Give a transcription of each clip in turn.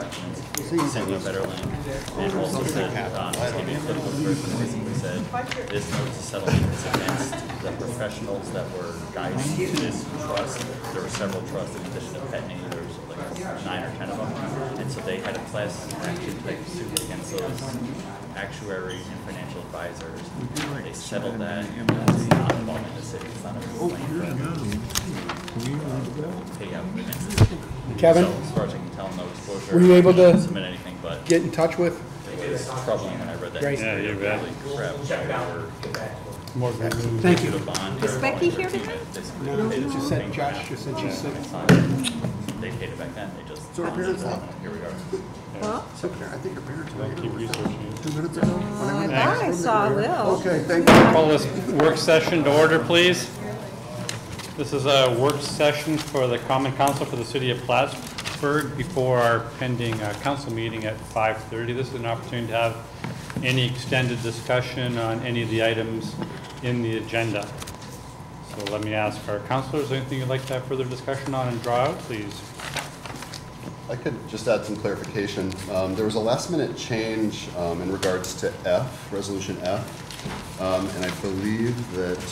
documents, sent me a better link, and also said, just gave me a political person and basically said, this notice of settlement is against the professionals that were guiding this trust. There were several trusts in addition to Petney. There was like 9 or 10 of them, and so they had a class action type suit against those actuary and financial advisors. They settled that. It's not involving the city. It's not a complaint. Pay out against the city. Kevin, so, as far as I can tell, no disclosure. Were you able to submit anything? But get in touch with? It was troubling when I read that. Great. Yeah, you bet. More thank you. Is Becky here tonight? No, she said Josh just said she's sick. They paid it back then. They just. So our parents are. Here we are. Well, So I think our parents are. Keep researching. 2 minutes ago. I thought I saw Will. Okay, thank you. Call this work session to order, please. This is a work session for the Common Council for the City of Plattsburgh before our pending council meeting at 5:30. This is an opportunity to have any extended discussion on any of the items in the agenda. So let me ask our councilors, anything you'd like to have further discussion on and draw out, please? I could just add some clarification. There was a last minute change in regards to F, resolution F. And I believe that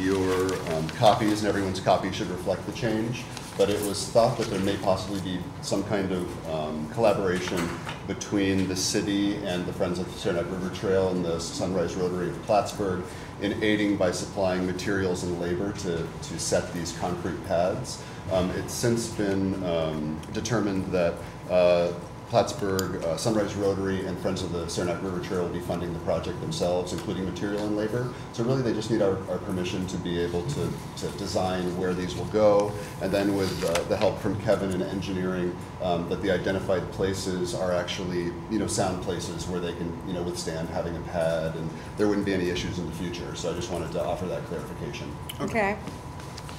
your copies and everyone's copy should reflect the change, but it was thought that there may possibly be some kind of collaboration between the city and the Friends of the Saranac River Trail and the Sunrise Rotary of Plattsburgh in aiding by supplying materials and labor to set these concrete pads. It's since been determined that Plattsburgh, Sunrise Rotary, and Friends of the Saranac River Trail will be funding the project themselves, including material and labor. So really they just need our permission to be able to design where these will go. And then with the help from Kevin in engineering, that the identified places are actually, sound places where they can, withstand having a pad, and there wouldn't be any issues in the future. So I just wanted to offer that clarification. Okay.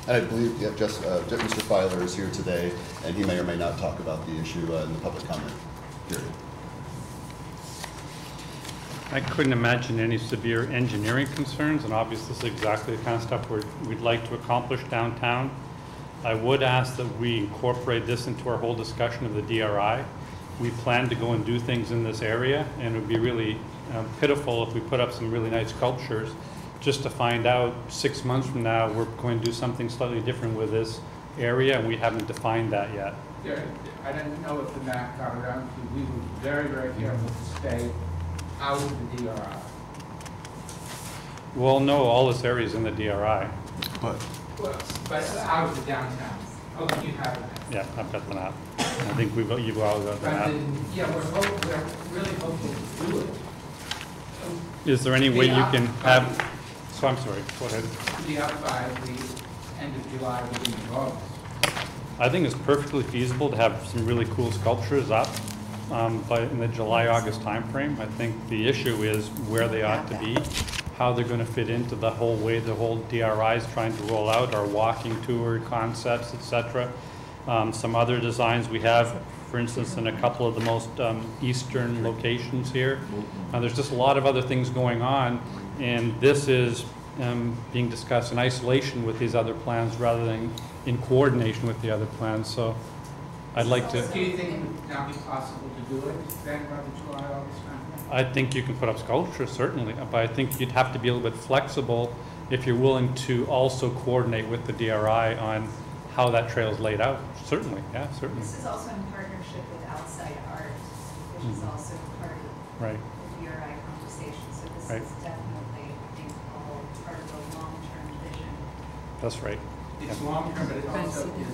And I believe Mr. Filer is here today, and he may or may not talk about the issue in the public comment period. I couldn't imagine any severe engineering concerns, and obviously this is exactly the kind of stuff we'd like to accomplish downtown. I would ask that we incorporate this into our whole discussion of the DRI. We plan to go and do things in this area, and it would be really pitiful if we put up some really nice sculptures just to find out 6 months from now we're going to do something slightly different with this area, and we haven't defined that yet. Yeah, I don't know if the map got around to. We were very, very careful to stay out of the DRI. Well, no, all this area is in the DRI. But out of the downtown. Oh, you have it. Yeah, I've got the map. I think you've all got the map. Yeah, we're really hopeful to do it. Is there any way you can have? So I'm sorry. Go ahead. To be up by the end of July, beginning of August. I think it's perfectly feasible to have some really cool sculptures up in the July-August timeframe. I think the issue is where they ought to be, how they're going to fit into the whole way the whole DRI is trying to roll out, our walking tour concepts, etc. Some other designs we have, for instance, in a couple of the most eastern locations here. There's just a lot of other things going on, and this is being discussed in isolation with these other plans rather than in coordination with the other plans. So I'd like to. Do you think it would now be possible to do it then by the July, August timeframe? I think you can put up sculptures, certainly, but I think you'd have to be a little bit flexible if you're willing to also coordinate with the DRI on how that trail is laid out. Certainly, yeah, certainly. This is also in partnership with Outside Art, which is also part of Right. the DRI conversation. So this Right. is definitely, I think, all part of the long-term vision. That's right. It's long-term, but it also And is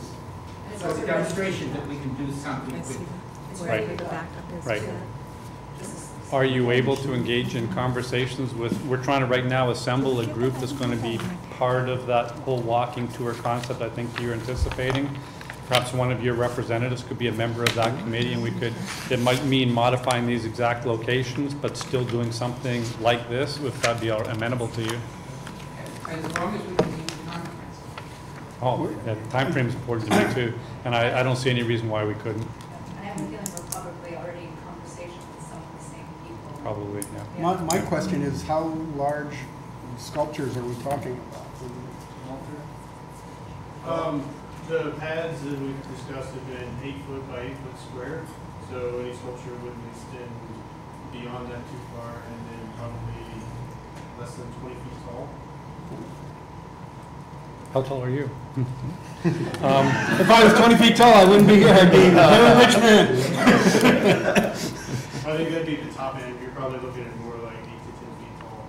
it's so it's also a demonstration that we can do something It's with. where Right. the backup is. Right. Yeah. This is Are you able to engage in conversations with, we're trying to right now assemble a group that's going to be part of that whole walking tour concept I think you're anticipating. Perhaps one of your representatives could be a member of that committee, and it might mean modifying these exact locations, but still doing something like this, if that'd be amenable to you. As long as we can meet the time. Oh, yeah, time frame is important to me too, and I don't see any reason why we couldn't. I have a feeling we're probably already in conversation with some of the same people. Probably, yeah. My question is, how large sculptures are we talking about? The pads that we've discussed have been 8 foot by 8 foot square, so any sculpture wouldn't extend beyond that too far, and then probably less than 20 feet tall. How tall are you? If I was 20 feet tall, I wouldn't be here. I'd be a rich man. I think that'd be the top end. You're probably looking at more like 8 to 10 feet tall.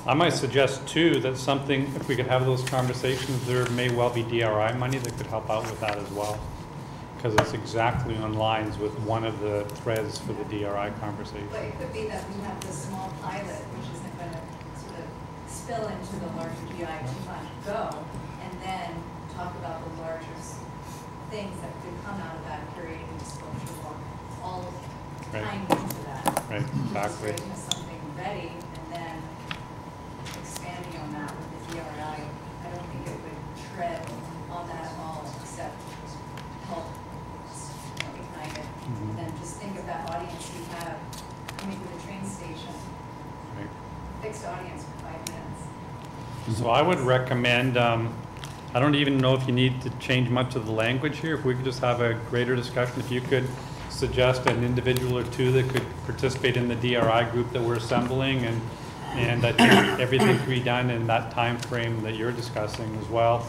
I might suggest too that something, if we could have those conversations, there may well be DRI money that could help out with that as well. Because it's exactly on lines with one of the threads for the DRI conversation. But it could be that we have this small pilot, which isn't going to sort of spill into the larger GI too much, go, and then talk about the larger things that could come out of that, creating the sculpture walk, all tying into that. Right, exactly. Creating something ready, and then expanding on that with the DRI. I don't think it would tread on that at all, except help ignite it. And then just think of that audience you have coming to the train station. Right. Fixed audience for 5 minutes. So I would recommend, I don't even know if you need to change much of the language here. If we could just have a greater discussion, if you could suggest an individual or two that could participate in the DRI group that we're assembling, and I think everything could be done in that time frame that you're discussing as well.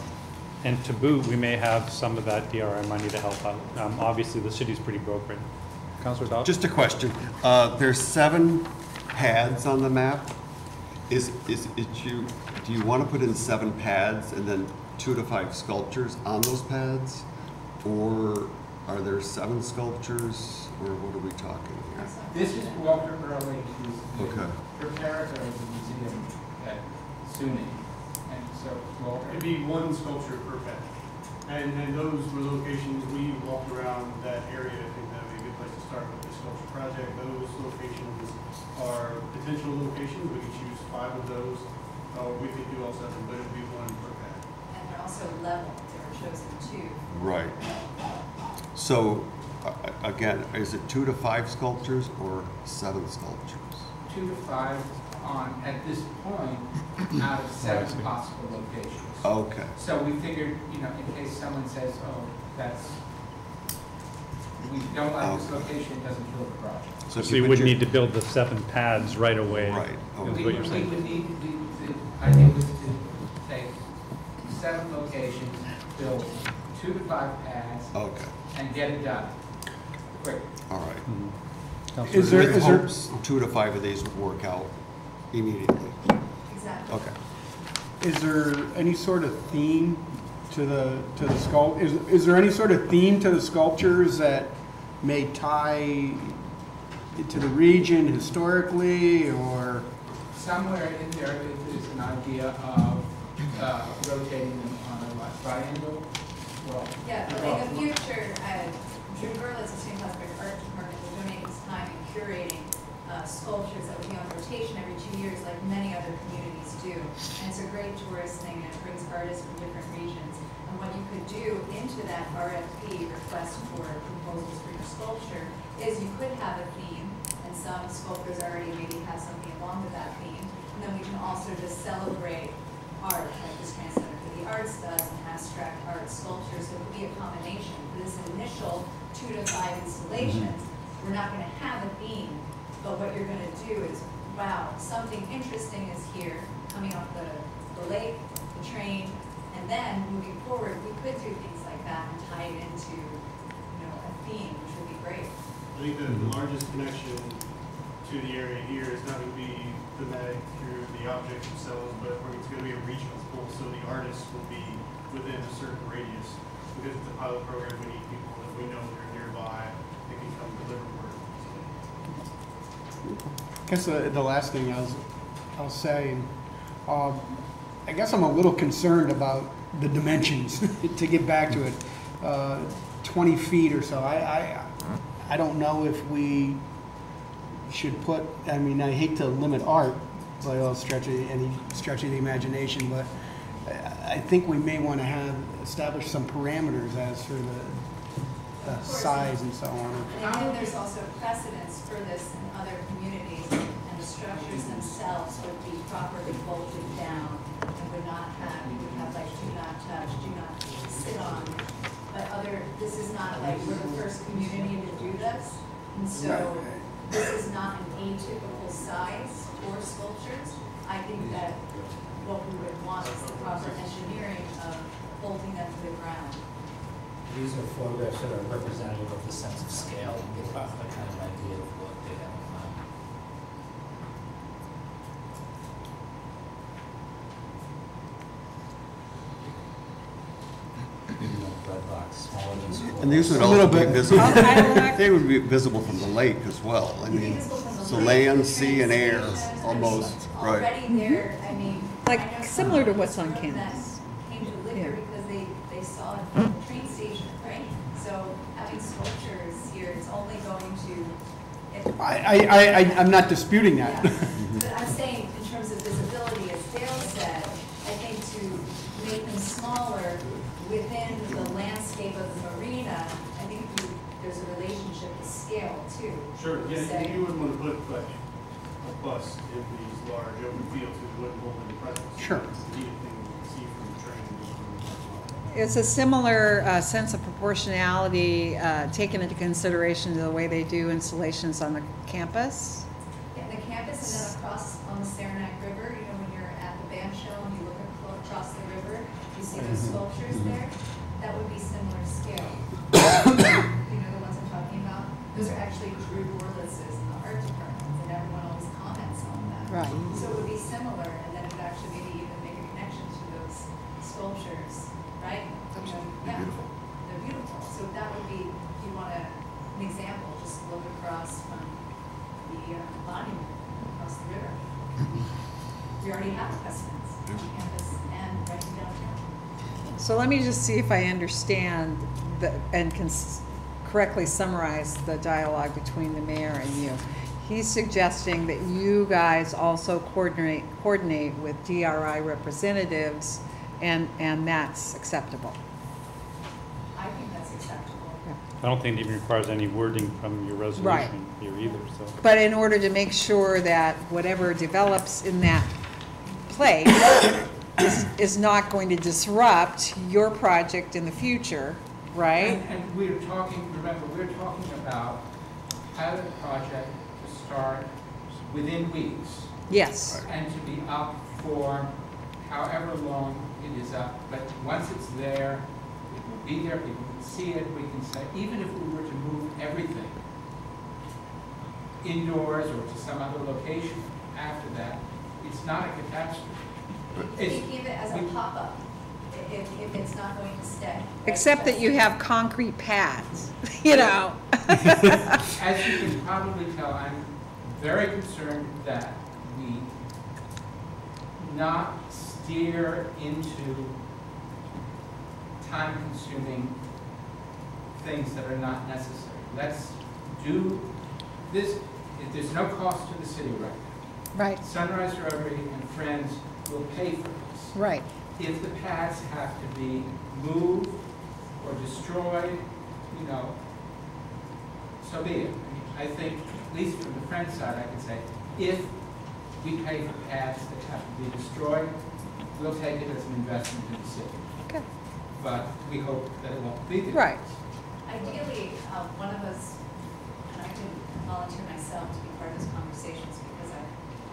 And to boot, we may have some of that DRI money to help out. Obviously, the city's pretty broke right now. Councilor Dodd? Just a question. There's 7 pads on the map. Do you want to put in 7 pads and then 2 to 5 sculptures on those pads? Or are there 7 sculptures, or what are we talking here? This is Walter Early, who's Okay. the preparator of the museum at SUNY. And so, Walter, It'd be 1 sculpture per pad. And those were locations, we walked around that area. I think that would be a good place to start with the sculpture project. Those locations are potential locations. We could choose 5 of those, or we could do all 7, but it'd be 1 per pad. And they're also level, they were chosen 2. Right. So, again, is it 2 to 5 sculptures or 7 sculptures? 2 to 5 on, at this point, out of 7 possible locations. Okay. So we figured, in case someone says, oh, we don't like this location, it doesn't kill the project. So if you put would your- need to build the 7 pads right away. Right. Is Okay. what We you're saying. would need, I think, was to take 7 locations, build 2 to 5 pads, Okay. and get it done. Quick. All right. Councilor Is there, With is there, hopes 2 to 5 of these would work out immediately. Exactly. Okay. is there any sort of theme to the is there any sort of theme to the sculptures that may tie to the region historically, or? Somewhere in there is an idea of rotating them on a triangle. Well, Yeah, but in the future, Drew Berlitz of St. Plattsburgh Art Department will donate his time in curating sculptures that would be on rotation every 2 years, like many other communities do. And it's a great tourist thing, and it brings artists from different regions. And what you could do into that RFP, request for proposals for your sculpture, is you could have a theme, and some sculptors already maybe have something along with that theme. And then we can also just celebrate art, like this Trans Center for the Arts does, and abstract art sculptures. So it could be a combination. For this initial 2 to 5 installations, we're not going to have a theme, but what you're going to do is, wow, something interesting is here, coming off the lake, the train, and then moving forward, we could do things like that and tie it into, a theme, which would be great. I think the largest connection to the area here is not going to be thematic through the objects themselves, but it's going to be a regional pool, so the artists will be within a certain radius. Because it's a pilot program, we need people that we know that are nearby that can come deliver work. I guess the last thing I'll say, I guess I'm a little concerned about the dimensions, to get back to it. 20 feet or so. I don't know if we should put, I mean, I hate to limit art by any stretch of the imagination, but I think we may want to establish some parameters as for the size and so on. And then there's also precedence for this in other communities, and the structures themselves would be properly bolted down and would not have, you would have like do not touch, do not sit on. But this is not like we're the first community to do this. And so this is not an atypical size for sculptures. I think that what we would want is the proper engineering of holding them to the ground. These are photographs that are representative of the sense of scale and give a kind of idea of what they have in mind. Red box, smaller than school. And these would A little also be bit. visible, Okay. they would be visible from the lake as well. I mean, so land, sea, and air, almost, right. Already there, I mean. Like, I know similar to someone what's on that campus. Came to live Yeah. here because they saw it from the train station, right? So having sculptures here is only going to. I'm not disputing that. Yeah. But I'm saying in terms of visibility, as Dale said, I think to make them smaller within the landscape of the marina, I think there's a relationship to scale too. Sure, yeah, Say- you wouldn't want to put like a bus in these large open fields, because it wouldn't hold any presence. Sure. Anything you can see from the train and from the parking lot. It's a similar sense of proportionality taken into consideration to the way they do installations on the campus. Yeah, the campus and then across on the Saranac River, you know, when you're at the band show and you look across the river, you see those sculptures there, that would be similar scale. You know the ones I'm talking about? Those are actually Drew Borlitz's in the art department, and everyone always comments on that. Right. So it would be similar, and then it would actually maybe even make a connection to those sculptures, right? You know, yeah, Beautiful. they're beautiful. So that would be, if you want an example, just look across from the monument across the river. We already have precedents on campus and right downtown. So let me just see if I understand and can correctly summarize the dialogue between the mayor and you. He's suggesting that you guys also coordinate with DRI representatives, and that's acceptable. I think that's acceptable. I don't think it even requires any wording from your Right. resolution here either, so. But in order to make sure that whatever develops in that place is not going to disrupt your project in the future, right? And we're talking, remember, we're talking about pilot project to start within weeks Yes. and to be up for however long it is up. But once it's there, it will be there, people can see it, we can say, even if we were to move everything indoors or to some other location after that, it's not a catastrophe. We give it as a pop-up, if it's not going to stay. right? Except that you have concrete pads, you know. As you can probably tell, I'm very concerned that we not steer into time-consuming things that are not necessary. Let's do this, there's no cost to the city right now. Right, Sunrise Rotary and Friends will pay for this. right. If the pads have to be moved or destroyed, you know, so be it. I think, at least from the Friends side, I can say, if we pay for pads that have to be destroyed, we'll take it as an investment in the city. Okay. But we hope that it won't be there. Right. Ideally, one of us, and I can volunteer myself to be part of those conversations because I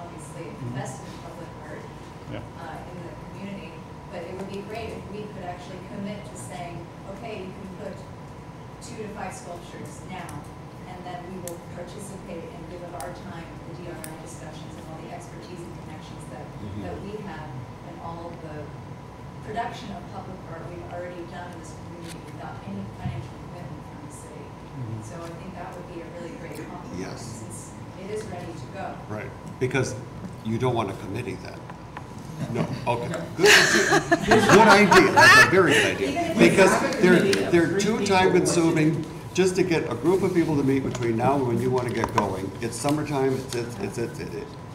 obviously invested in public art Yeah. in the community. But it would be great if we could actually commit to saying, okay, you can put 2 to 5 sculptures now, and then we will participate and give of our time the DRI discussions and all the expertise and connections that we have and all the production of public art we've already done in this community without any financial commitment from the city. So I think that would be a really great compliment Yes. since it is ready to go. Right, because you don't want a committee then. No, okay, good idea, that's a very good idea. Because they're too time consuming, just to get a group of people to meet between now and when you want to get going. It's summertime,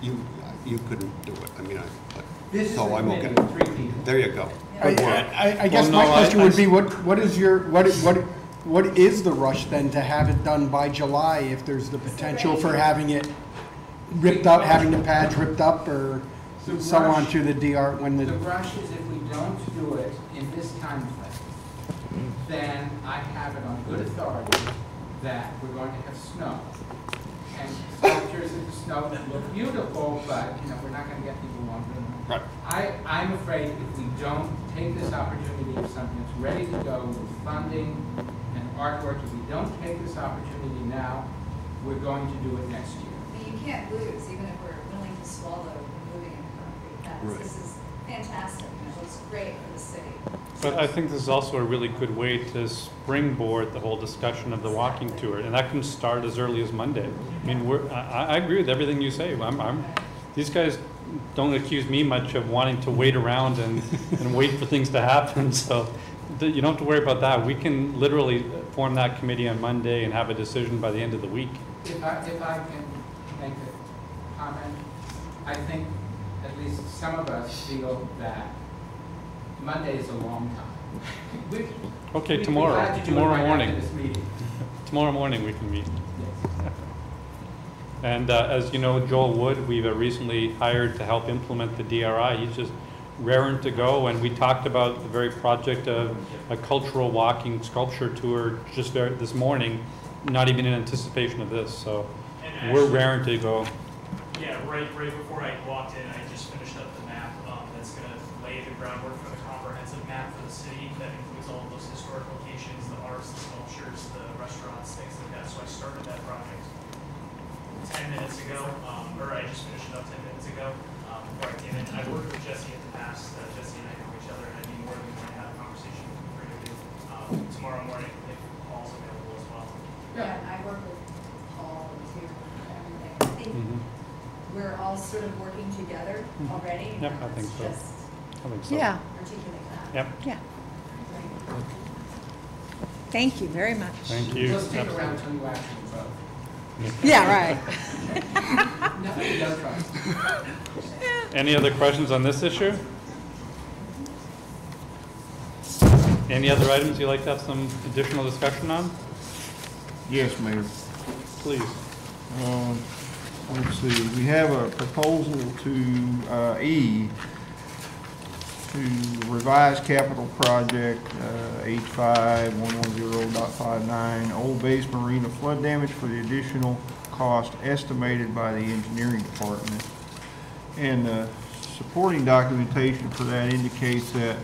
you couldn't do it, I mean, This is a so I'm committee okay. of 3 people. There you go. Good work. I guess Well, my no, question I- would be, what is the rush then to have it done by July if there's the potential for having it ripped up, having the pads ripped up, or The so on rush- to the DR when The the, rush is if we don't do it in this time frame, then I have it on good authority that we're going to have snow. And sculptures in the snow look beautiful, but, you know, we're not gonna get people wandering. Right. I'm afraid if we don't take this opportunity of something that's ready to go with funding and artwork, if we don't take this opportunity now, we're going to do it next year. I mean, you can't lose, even if we're willing to swallow moving in concrete paths. Right. This is fantastic, and it looks great for the city. But I think this is also a really good way to springboard the whole discussion of the walking tour, and that can start as early as Monday. I mean, I agree with everything you say. These guys don't accuse me much of wanting to wait around and wait for things to happen, so you don't have to worry about that. We can literally form that committee on Monday and have a decision by the end of the week. If I can make a comment, I think at least some of us feel that Monday is a long time. Okay, We'd be tomorrow, glad to do it tomorrow right morning. after this meeting. Tomorrow morning we can meet. Yes. And as you know, Joel Wood, we've recently hired to help implement the DRI. He's just raring to go, and we talked about the very project of a cultural walking sculpture tour just this morning, not even in anticipation of this, so And we're actually- raring to go. Yeah, right before I walked in, I just finished up the map that's going to lay the groundwork for the comprehensive map for the city that includes all of those historic locations, the arts, the sculptures, the restaurants, things like that. So I started that project 10 minutes ago, or I just finished it up 10 minutes ago before I came in. I worked with Jesse in the past. Jesse and I know each other, and I'd be more than willing to have a conversation with the three of you tomorrow morning if Paul's available as well. Yeah, I work with Paul and Tim and everything. I think Mhm. we're all sort of working together already. Yep, and I think let's so. just I think so. Yeah, articulate that. Yep, yeah. Thank you very much. thank you. We'll stick around until you actually vote. Yeah, right. Nothing, don't trust. Any other questions on this issue? Any other items you'd like to have some additional discussion on? Yes, Mayor. Please. Let's see, we have a proposal to, E, to revise capital project, H5 110.59, Old Base Marina flood damage for the additional cost estimated by the engineering department. And the supporting documentation for that indicates that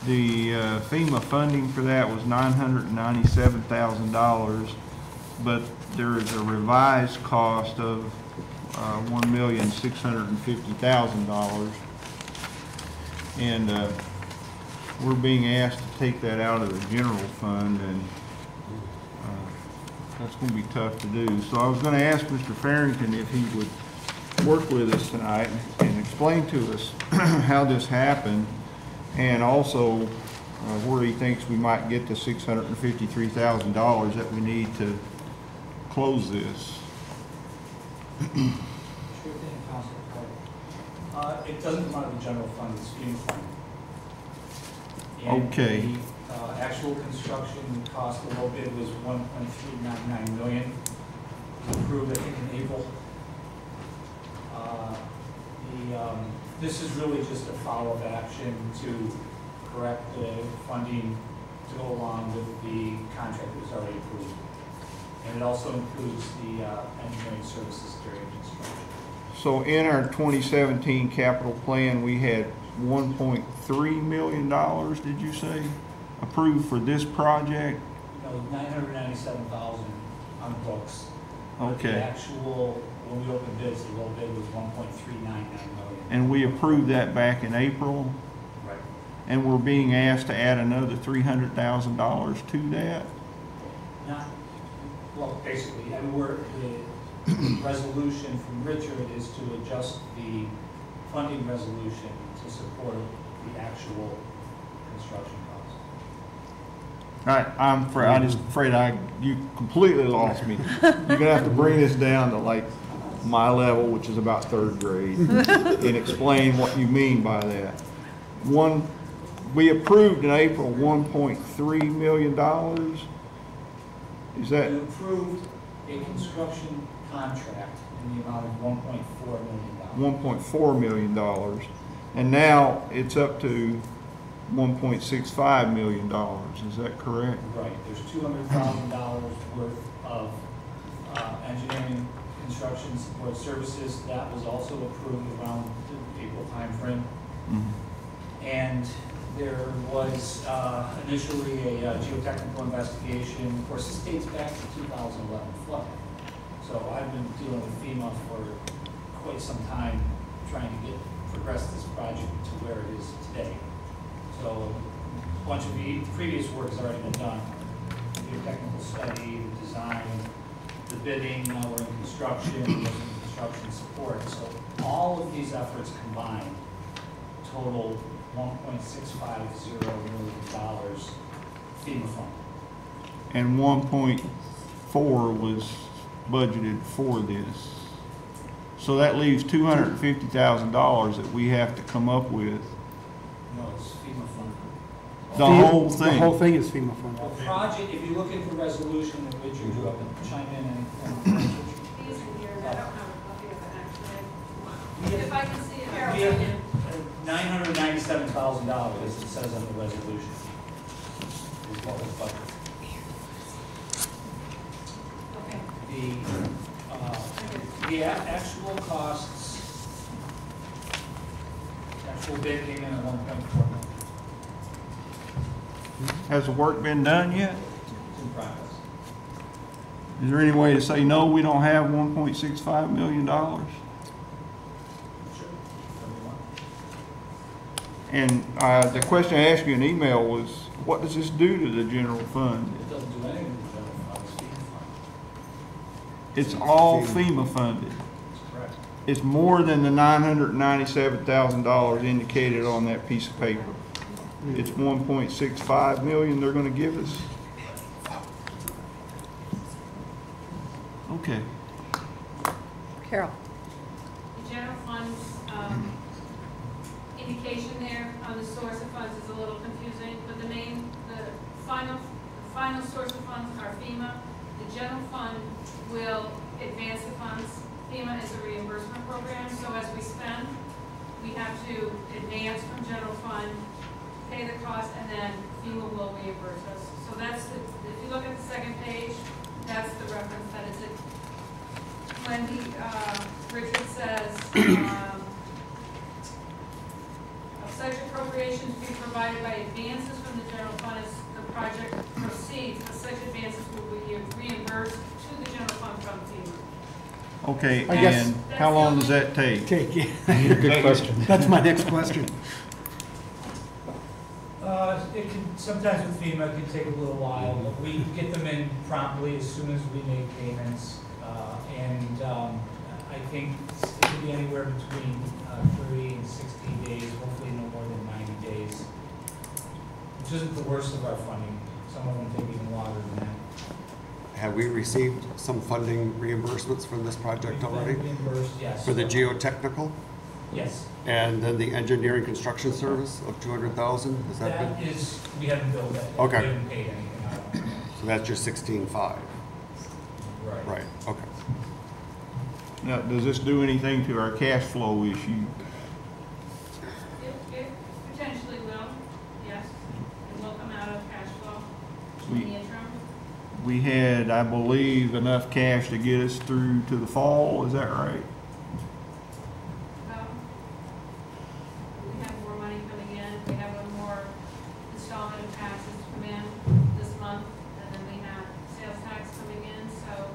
the FEMA funding for that was $997,000, but there is a revised cost of $1,650,000. And we're being asked to take that out of the general fund, and that's going to be tough to do. So I was going to ask Mr. Farrington if he would work with us tonight and explain to us how this happened, and also where he thinks we might get the $653,000 that we need to close this. Sure thing, Council. It doesn't come out of the general fund, it's FEMA fund. And Okay. The actual construction cost, the low bid was $1.399 million. Approved, I think, in April. This is really just a follow-up action to correct the funding to go along with the contract that was already approved. And it also includes the engineering services during construction. So in our 2017 capital plan, we had $1.3 million, did you say, approved for this project? No, $997,000 on the books. But Okay. the actual, when we opened bids, the low bid was $1.399 million. And we approved that back in April, Right. and we're being asked to add another $300,000 to that? Not, well, basically, I mean, the resolution from Richard is to adjust the funding resolution to support the actual construction cost. All right, I'm afraid you completely lost me. You're gonna have to bring this down to like my level, which is about third grade, and explain what you mean by that. We approved in April $1.3 million. Is that, You approved a construction contract in in the amount of $1.4 million. $1.4 million. And now it's up to $1.65 million. Is that correct? Right, there's $200,000 worth of engineering construction support services. That was also approved around the April timeframe. Mhm. And there was initially a geotechnical investigation. Of course, this dates back to 2011 flood. So I've been dealing with FEMA for quite some time, trying to progress this project to where it is today. So a bunch of the previous work has already been done. The geotechnical study, the design, the bidding, now we're in construction, we're in construction support. So all of these efforts combined total $1.650 million FEMA fund. And 1.4 was budgeted for this. So that leaves $250,000 that we have to come up with. No, it's FEMA fund. The whole thing. The whole thing is FEMA fund. The project, if you look at the resolution that Richard drew up, and chime in and These are here, I don't have a copy of it actually. If I can see it, we Carol. have $997,000, as it says on the resolution. Is what was budgeted. Okay. The actual costs, actual bid came in at 1.4 million. Has the work been done yet? It's in progress. Is there any way to say, no, we don't have $1.65 million? Sure. And the question I asked you in email was, what does this do to the general fund? It doesn't do anything to the general fund, it's FEMA fund. It's all FEMA funded. That's correct. It's more than the $997,000 indicated on that piece of paper. It's 1.65 million they're gonna give us. Okay. Carol? The general funds, indication there on the source of funds is a little confusing, but the final source of funds are FEMA. The general fund will advance the funds. FEMA is a reimbursement program, so as we spend, we have to advance from general fund, pay the cost, and then FEMA will reimburse us. So that's the, if you look at the second page, that's the reference that is it. When Richard says, of such appropriations to be provided by advances from the general fund as the project proceeds, but such advances will be reimbursed to the general fund from FEMA. Okay, I guess- and how long does that take? Take it. Good question. That's my next question. It can, sometimes with FEMA, it can take a little while, but we get them in promptly as soon as we make payments. I think it could be anywhere between 30 and 60 days, hopefully no more than 90 days, which isn't the worst of our funding. Some of them take even longer than that. Have we received some funding reimbursements from this project We've been already? reimbursed, yes. For the geotechnical? Yes. And then the engineering construction service of 200,000, has that That been? is, we haven't billed that. yet. Okay. We haven't paid anything out of it. So that's your 16.5, right, okay. Now, does this do anything to our cash flow issue? It potentially will, yes. It will come out of cash flow in We- the interim. We had, I believe, enough cash to get us through to the fall, is that right? We have more money coming in, we have one more installment of taxes come in this month, and then we have sales tax coming in, so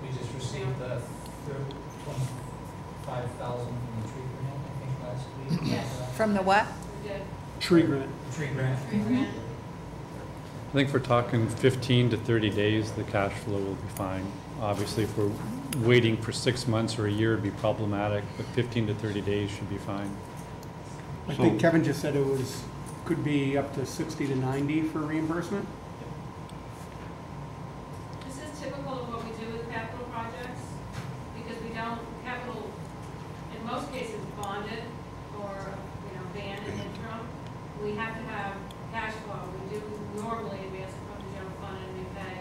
We just received the 25,000 from the tree grant, I think, last week. Yes. From the what? we did Tree grant. Tree grant. 3 grand. I think if we're talking 15 to 30 days, the cash flow will be fine. Obviously, if we're waiting for 6 months or a year, it'd be problematic, but 15 to 30 days should be fine. I think Kevin just said it was, could be up to 60 to 90 for reimbursement. This is typical of what we do with capital projects, because we don't, capital, in most cases, bonded or, ban in interim. We have to have cash flow. We do normally advance it from the general fund and we pay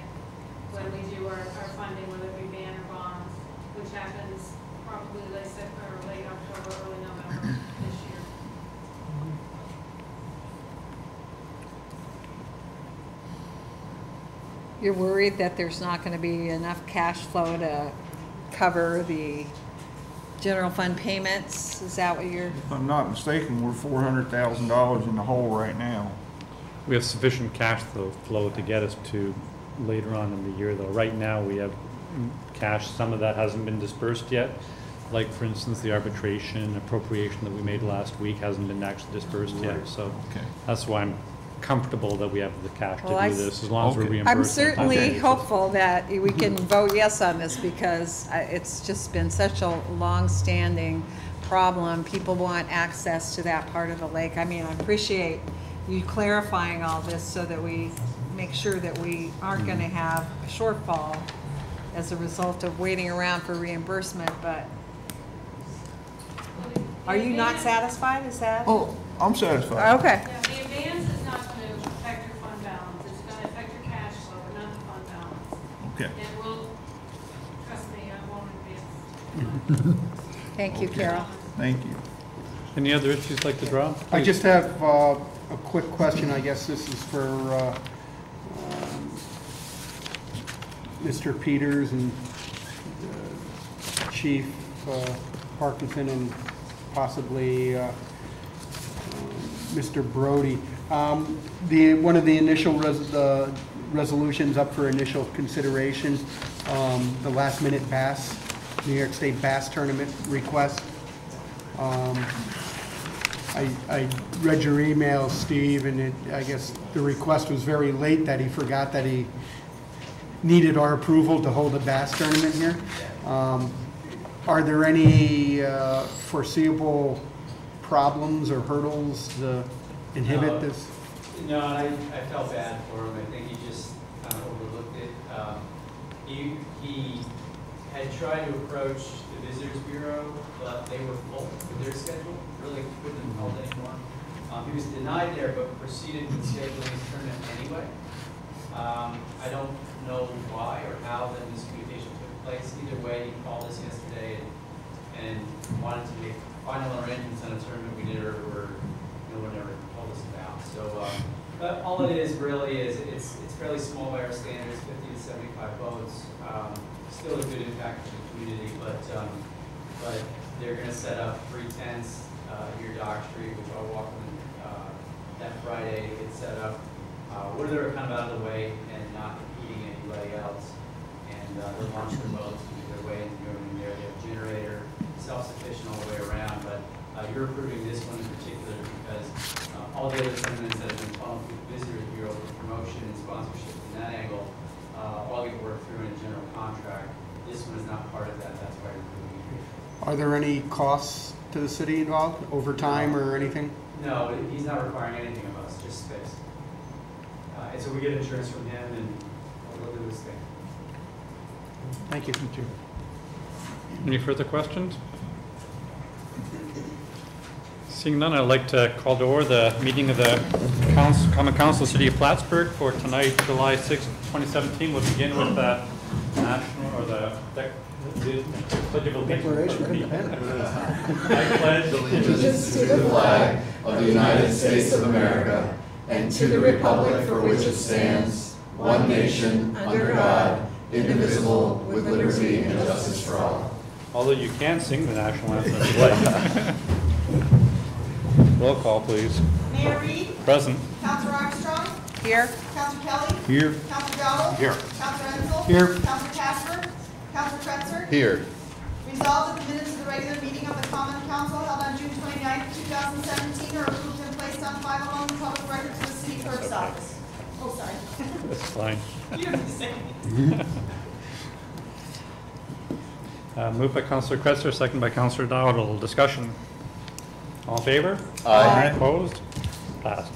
when we do our funding, whether it be ban or bonds. With happens probably late September, or late October, early November this year. You're worried that there's not going to be enough cash flow to cover the general fund payments? Is that what you're? If I'm not mistaken, we're $400,000 in the hole right now. We have sufficient cash flow to get us to later on in the year, though. Right now, we have cash, some of that hasn't been dispersed yet. Like, for instance, the arbitration appropriation that we made last week hasn't been actually dispersed yet, so that's why I'm comfortable that we have the cash to do this, as long as we're reimbursed. I'm certainly hopeful that we can vote yes on this, because it's just been such a long-standing problem. People want access to that part of the lake. I mean, I appreciate you clarifying all this so that we make sure that we aren't going to have a shortfall as a result of waiting around for reimbursement, but are you not satisfied? Is that? Oh, I'm satisfied. Okay. Yeah, the advance is not going to affect your fund balance. It's going to affect your cash flow, but not the fund balance. Okay. And we'll, trust me, I won't advance. Thank you, Carol. Thank you. Any other issues you'd like to draw? I just have a quick question. I guess this is for Mr. Peters and Chief Parkinson and possibly Mr. Brody. One of the initial resolutions up for initial consideration, the last minute bass, New York State Bass Tournament request. I read your email, Steve, and I guess the request was very late that he forgot that he needed our approval to hold a bass tournament here. Are there any foreseeable problems or hurdles to inhibit this? No, and I felt bad for him. I think he just kind of overlooked it. He had tried to approach the Visitors Bureau, but they were full with their schedule. Really couldn't have held anymore. He was denied there, but proceeded with scheduling his tournament anyway. I don't know why or how that miscommunication took place. Either way, he called us yesterday and wanted to make final arrangements on a tournament we did or no one ever told us about. So but all it is really is it's fairly small by our standards, 50 to 75 boats. Still a good impact to the community, but they're going to set up 3 tents near Dock Street, which I'll walk them that Friday. It's set up where they're kind of out of the way and not competing anybody else. And they'll launch their boats and make their way into going there. They have a generator, self-sufficient all the way around. But you're approving this one in particular because all the other tournaments that have been funneled through the Visitors Bureau for promotion and sponsorship from that angle all get worked through in a general contract. This one is not part of that. That's why you're approving it. Are there any costs to the city involved, overtime or anything? No, he's not requiring anything of us, just space. And so we get insurance from him, and we'll do this thing. Thank you. Any further questions? Seeing none, I'd like to call to order the meeting of the Common Council of the City of Plattsburgh for tonight, July 6, 2017. We'll begin with the national or the Pledge of Allegiance. I pledge allegiance to the flag of the United States of America and to the republic for which it stands, one nation, under God, indivisible, with liberty and justice for all. Although you can sing the national anthem if you like. Roll call, please. Mayor Reed? Present. Councilor Armstrong? Here. Councilor Kelly? Here. Councilor Dowell? Here. Councilor Enzel? Here. Councilor Casper? Councilor Kretzer? Here. Resolved that the minutes of the regular meeting of the Common Council held on June 29, 2017 are approved and placed on file along the public records of the city clerk's office. Oh, sorry. That's fine. You don't need to say anything. Moved by Councilor Kretzer, second by Councilor Dowdle. Discussion. All in favor? Aye. Opposed? Passed.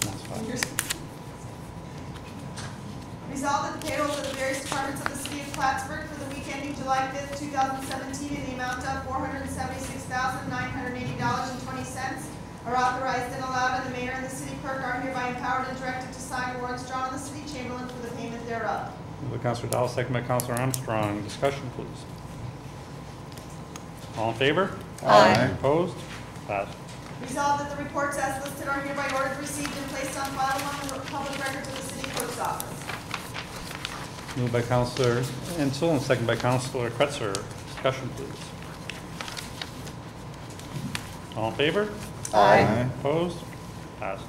That's fine. Resolved that the payrolls of the various departments of the city of Plattsburgh for the week ending July 5th, 2017 in the amount of $476,980.20 are authorized and allowed, and the mayor and the city clerk are hereby empowered and directed to sign warrants drawn on the city chamberlain for the payment thereof. Moved by Counselor Dowell, second by Counselor Armstrong. Discussion, please. All in favor? Aye. Opposed? Passed. Resolved that the reports as listed are hereby ordered, received, and placed on file among the public records of the city clerk's office. Moved by Counselor Ensel and second by Counselor Kretzer. Discussion, please. All in favor? Aye. Opposed? Passed.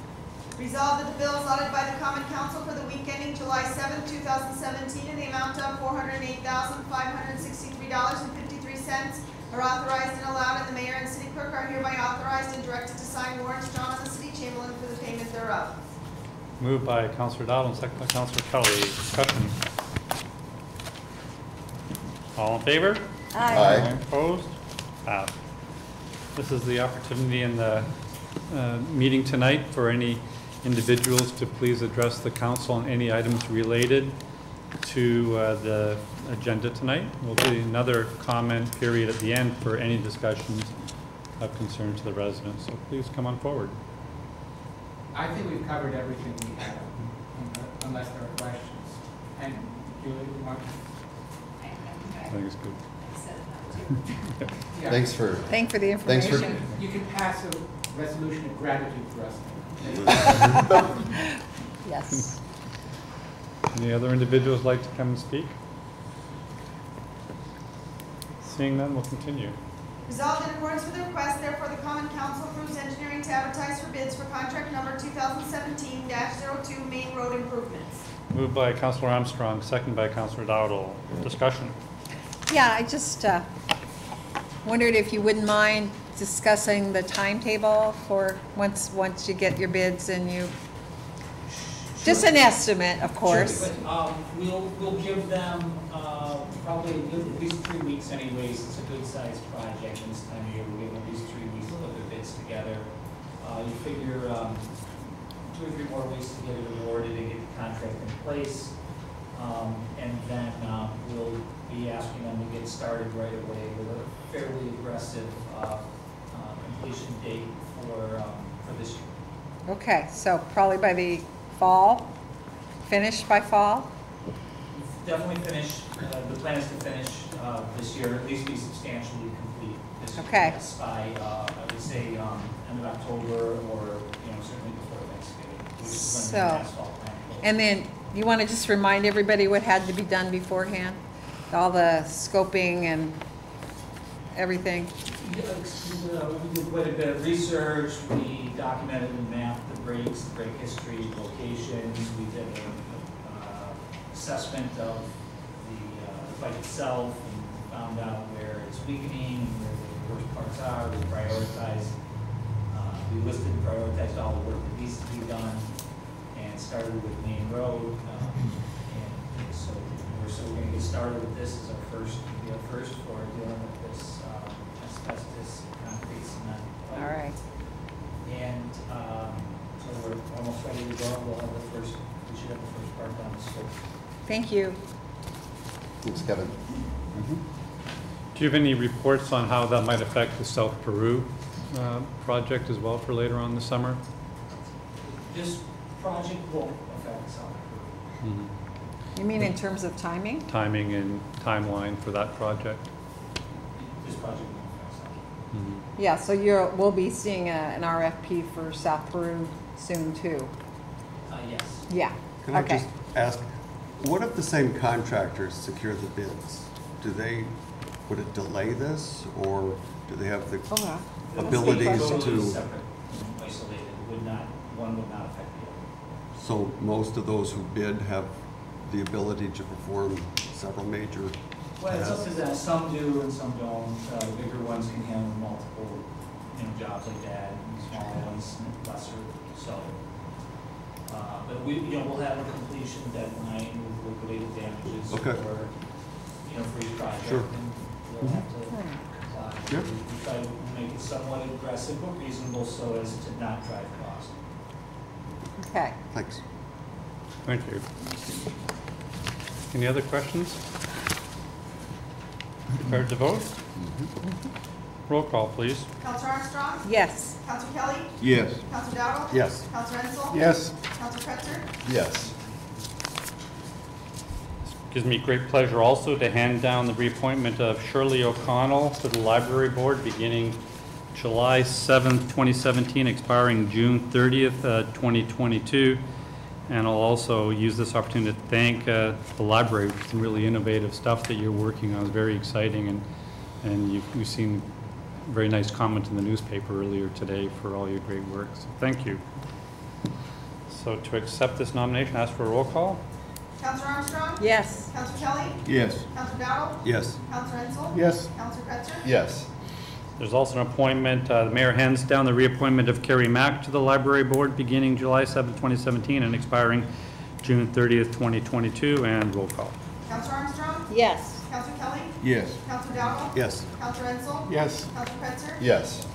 Resolved that the bills audited by the common council for the week ending July 7, 2017 in the amount of $408,563.53 are authorized and allowed, and the mayor and city clerk are hereby authorized and directed to sign warrants drawn on the city chamberlain for the payment thereof. Moved by Counselor Dowell and second by Counselor Kelly. Discussion. All in favor? Aye. Opposed? Passed. This is the opportunity in the meeting tonight for any individuals to please address the council on any items related to the agenda tonight. We'll do another comment period at the end for any discussions of concern to the residents. So please come on forward. I think we've covered everything we have, unless there are questions. And Julie, Mark? I think it's good. Yeah. Thanks for, Thank for the Thanks for- information. You can pass a resolution of gratitude for us. Yes. Any other individuals like to come and speak? Seeing none, we'll continue. Resolved in accordance with the request, therefore the common council approves engineering to advertise for bids for contract number 2017-02 Main Road improvements. Moved by Counselor Armstrong, second by Counselor Dowdle. Discussion. Yeah, I just wondered if you wouldn't mind discussing the timetable for once you get your bids and you, just an estimate, of course. Sure, but, we'll give them, probably at least 3 weeks anyways. It's a good sized project, and this time of year, we'll give them at least 3 weeks to put their bids together. You figure, 2 or 3 more weeks to get it awarded and get the contract in place. And then, we'll be asking them to get started right away with a fairly aggressive, completion date for this year. Okay, so probably by the fall, finished by fall? Definitely finish, the plan is to finish this year, at least be substantially complete this year. Okay. Yes, by, I would say, end of October or, certainly before Thanksgiving, which is when the asphalt plant goes. And then you want to just remind everybody what had to be done beforehand? All the scoping and everything? We did quite a bit of research. We documented and mapped the breaks, the break history, locations. We did an assessment of the pipe itself and found out where it's weakening and where the worst parts are. We prioritized, we listed and prioritized all the work that needs to be done and started with Main Road. And so we're going to get started with this as our first for dealing with this asbestos, concrete, cement. All right. And so we're almost ready to go. We should have the first part done this fall. Thank you. thanks, Kevin. Do you have any reports on how that might affect the South Peru project as well for later on this summer? This project won't affect South Peru. Mm-hmm. You mean in terms of timing? Timing and timeline for that project? This project won't affect South Peru. Mm-hmm. Yeah, so we'll be seeing an RFP for South Peru soon too. Yes. Yeah, Can I okay. just ask, what if the same contractors secure the bids? Would it delay this, or do they have the Oh, yeah. abilities Totally to? separate, isolated, one would not affect the other. So most of those who bid have the ability to perform several major Well, it's up to tasks? them. Some do and some don't. The bigger ones can handle multiple, jobs like that, and smaller ones lesser. So, but we'll have a completion deadline with liquidated damages Okay. for each project. Sure. And we'll have to comply. Yeah. We try to make it somewhat aggressive but reasonable so as to not drive cost. Okay. Thanks. Thank you. Any other questions? Prepared to vote? Roll call, please. Counselor Armstrong? Yes. Counselor Kelly? Yes. Counselor Dowdle? Yes. Counselor Ensel? Yes. Counselor Kretzer? Yes. Gives me great pleasure also to hand down the reappointment of Shirley O'Connell to the library board beginning July 7th, 2017, expiring June 30th, 2022. And I'll also use this opportunity to thank the library for some really innovative stuff that you're working on. It's very exciting, and you've seen a very nice comment in the newspaper earlier today for all your great work. So thank you. So to accept this nomination, ask for a roll call. Counselor Armstrong? Yes. Counselor Kelly? Yes. Counselor Dowdle? Yes. Counselor Enzel? Yes. Counselor Kretzer? Yes. There's also an appointment, the mayor hands down the reappointment of Carrie Mack to the library board beginning July 7, 2017 and expiring June 30th, 2022, and roll call. Counselor Armstrong? Yes. Counselor Kelly? Yes. Counselor Dowdle? Yes. Counselor Enzel? Yes. Counselor Kretzer? Yes.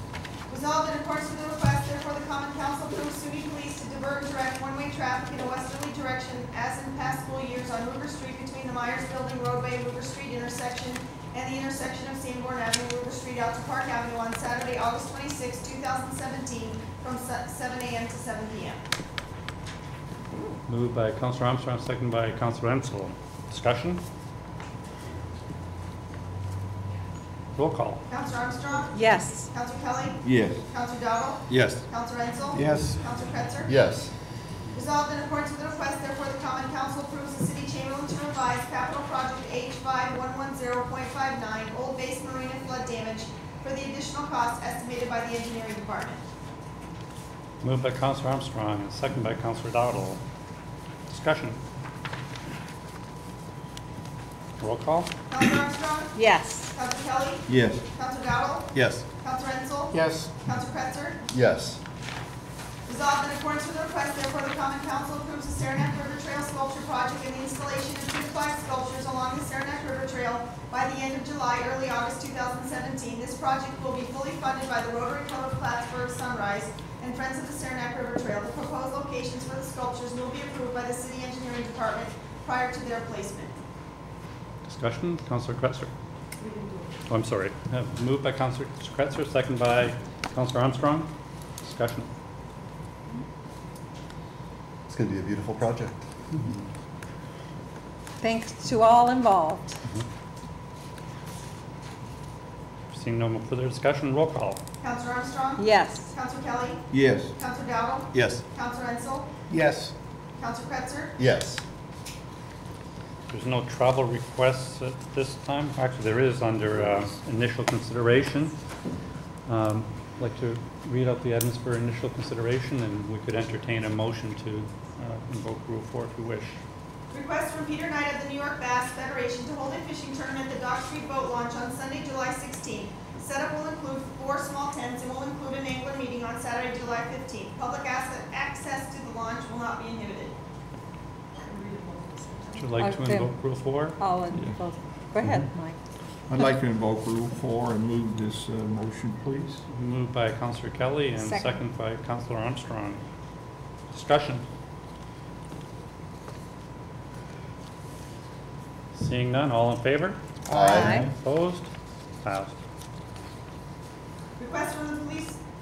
Resolved in accordance with the request, therefore the common council approves SUNY Police to divert and direct one-way traffic in a westerly direction as in past school years on River Street between the Myers Building roadway and River Street intersection and the intersection of Sanborn Avenue, River Street out to Park Avenue on Saturday, August 26, 2017, from 7 a.m. to 7 p.m. Moved by Councilor Armstrong, second by Councilor Enzel. Discussion? Roll call. Counselor Armstrong? Yes. Counselor Kelly? Yes. Counselor Dowdle? Yes. Counselor Enzel? Yes. Counselor Kretzer? Yes. Resolved in accordance with the request, therefore the common council approves the city chamberlain to revise capital project H5110.59 Old Base Marina flood damage for the additional cost estimated by the engineering department. Moved by Councilor Armstrong, and second by Councilor Dowdle. Discussion? Roll call. Counselor Armstrong? Yes. Counselor Kelly? Yes. Counselor Dowdle? Yes. Counselor Enzel? Yes. Counselor Kretzer? Yes. Resolved in accordance with the request, therefore the common council approves the Saranac River Trail sculpture project and the installation of 2 flag sculptures along the Saranac River Trail by the end of July, early August 2017. This project will be fully funded by the Rotary Club of Plattsburgh, Sunrise, and Friends of the Saranac River Trail. The proposed locations for the sculptures will be approved by the city engineering department prior to their placement. Discussion? Councilor Kretzer. Oh, I'm sorry. Moved by Councilor Kretzer, second by Councilor Armstrong. Discussion. It's going to be a beautiful project. Thanks to all involved. Seeing no more further discussion, roll call. Counselor Armstrong? Yes. Counselor Kelly? Yes. Counselor Dowdle? Yes. Counselor Enzel? Yes. Counselor Kretzer? Yes. There's no travel requests at this time. Actually, there is under initial consideration. I'd like to read out the items for initial consideration, and we could entertain a motion to invoke Rule 4 if you wish. Request from Peter Knight of the New York Bass Federation to hold a fishing tournament at the Dock Street Boat Launch on Sunday, July 16th. Setup will include 4 small tents and will include an angler meeting on Saturday, July 15th. Public access to the launch will not be inhibited. Would you like to Okay. invoke Rule 4? All in both. Go ahead, Mike. I'd like to invoke Rule 4 and move this motion, please. Moved by Councilor Kelly and Second. second by Councilor Armstrong. Discussion. Seeing none, all in favor? Aye. Opposed? Passed. Request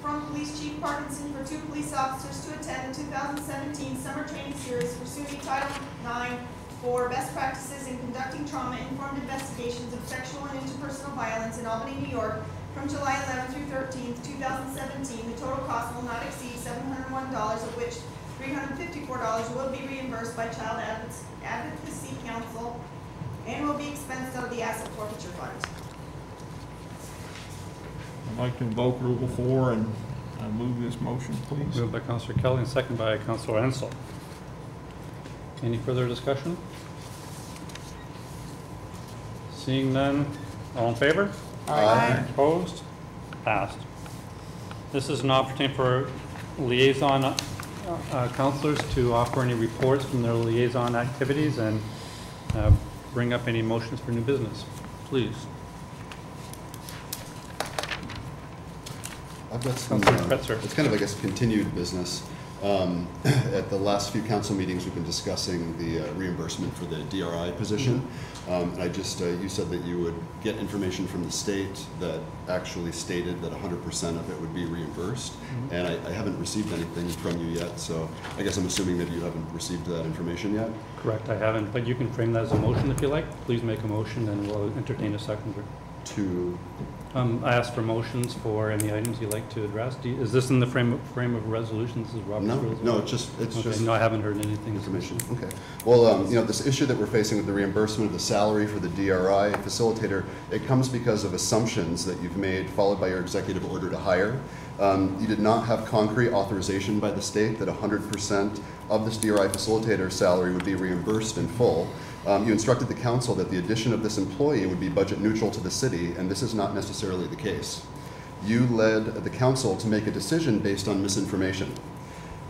from Police Chief Parkinson for 2 police officers to attend the 2017 Summer Training Series for SUNY Title IX for Best Practices in Conducting Trauma-Informed Investigations of Sexual and Interpersonal Violence in Albany, New York, from July 11th through 13th, 2017. The total cost will not exceed $701, of which $354 will be reimbursed by Child Advocacy Council and will be expensed out of the Asset Forfeiture Fund. I'd like to invoke Rule 4 and move this motion, please. Moved by Councilor Kelly and second by Councilor Enzel. Any further discussion? Seeing none, all in favor? Aye. Opposed? Passed. This is an opportunity for liaison counselors to offer any reports from their liaison activities and bring up any motions for new business. Please. I've got some, Councilor Kretzer. it's kind of, I guess, continued business. At the last few council meetings, we've been discussing the reimbursement for the DRI position. And I just, you said that you would get information from the state that actually stated that 100% of it would be reimbursed. And I haven't received anything from you yet, so I guess I'm assuming that you haven't received that information yet? Correct, I haven't, but you can frame that as a motion if you like. Please make a motion and we'll entertain a seconder. To? I asked for motions for any items you'd like to address. Is this in the frame of resolution? This is Robert's rules? No, it's Okay, just. no, I haven't heard anything. Information, okay. Well, you know, this issue that we're facing with the reimbursement of the salary for the DRI facilitator, it comes because of assumptions that you've made followed by your executive order to hire. You did not have concrete authorization by the state that 100% of this DRI facilitator salary would be reimbursed in full. You instructed the council that the addition of this employee would be budget neutral to the city, and this is not necessarily the case. You led the council to make a decision based on misinformation,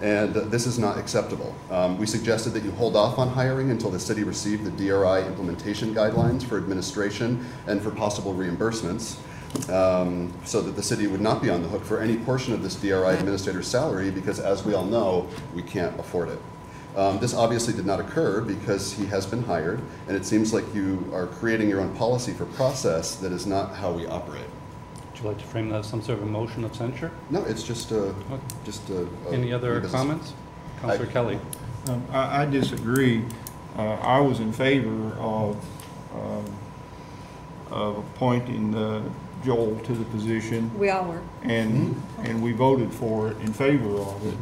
and this is not acceptable. We suggested that you hold off on hiring until the city received the DRI implementation guidelines for administration and for possible reimbursements, so that the city would not be on the hook for any portion of this DRI administrator's salary, because as we all know, we can't afford it. This obviously did not occur because he has been hired, and it seems like you are creating your own policy for process that is not how we operate. Would you like to frame that as some sort of a motion of censure? No, it's just a, Any other comments? Councilor Kelly. I disagree. I was in favor of appointing Joel to the position. We all were. And we voted for it, in favor of it.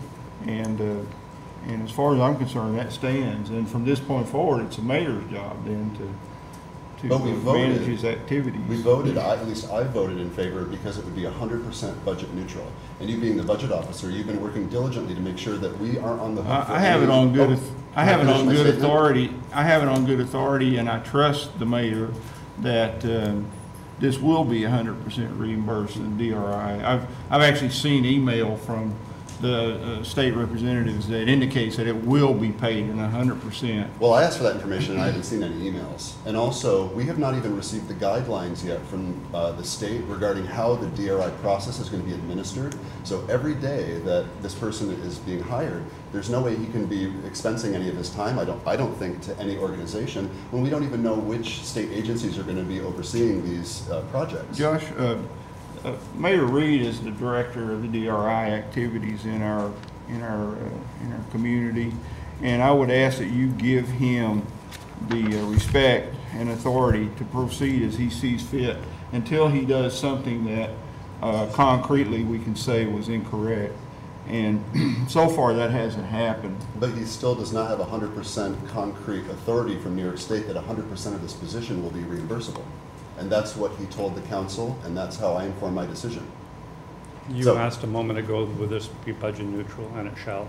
And as far as I'm concerned, that stands. And from this point forward, it's the mayor's job then to manage his activities. We voted, at least I voted in favor because it would be 100% budget neutral. And you being the budget officer, you've been working diligently to make sure that we aren't on the hook. I have it on good authority. I have it on good authority, and I trust the mayor that this will be 100% reimbursed in DRI. I've actually seen email from the state representatives that indicates that it will be paid in 100%. Well, I asked for that information and I haven't seen any emails. And also, we have not even received the guidelines yet from the state regarding how the DRI process is going to be administered. So every day that this person is being hired, there's no way he can be expensing any of his time, I don't think, to any organization, when we don't even know which state agencies are going to be overseeing these projects. Josh, Mayor Reed is the director of the DRI activities in our community, and I would ask that you give him the respect and authority to proceed as he sees fit until he does something that concretely we can say was incorrect. And so far that hasn't happened. But he still does not have 100% concrete authority from New York State that 100% of this position will be reimbursable. And that's what he told the council, and that's how I informed my decision. You asked a moment ago, will this be budget neutral, and it shall.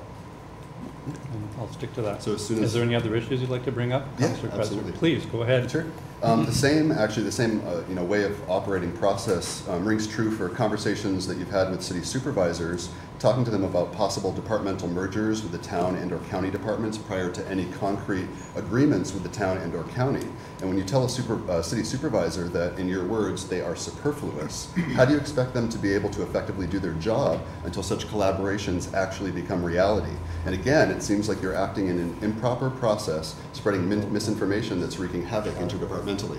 And I'll stick to that. So as soon as, is there any other issues you'd like to bring up? Yeah, absolutely. Please, go ahead. Sure. The same way of operating process rings true for conversations that you've had with city supervisors, talking to them about possible departmental mergers with the town and or county departments prior to any concrete agreements with the town and or county. And when you tell a city supervisor that, in your words, they are superfluous, how do you expect them to be able to effectively do their job until such collaborations actually become reality? And again, it seems like you're acting in an improper process, spreading misinformation that's wreaking havoc interdepartmentally.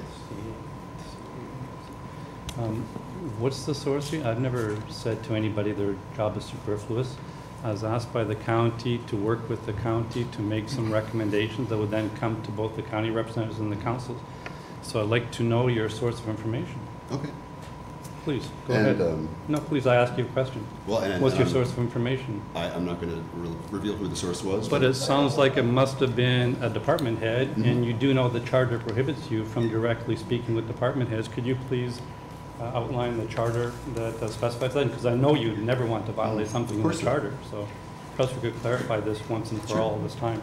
What's the source here? I've never said to anybody their job is superfluous. I was asked by the county to work with the county to make some recommendations that would then come to both the county representatives and the councils. So I'd like to know your source of information. Okay. Please, go ahead. No, please, I asked you a question. Well, what's your source of information? I'm not going to reveal who the source was. But it sounds like it must have been a department head, and you do know the charter prohibits you from directly speaking with department heads. Could you please outline the charter that specifies that? Because I know you never want to violate something in the charter. So perhaps we could clarify this once and for all this time.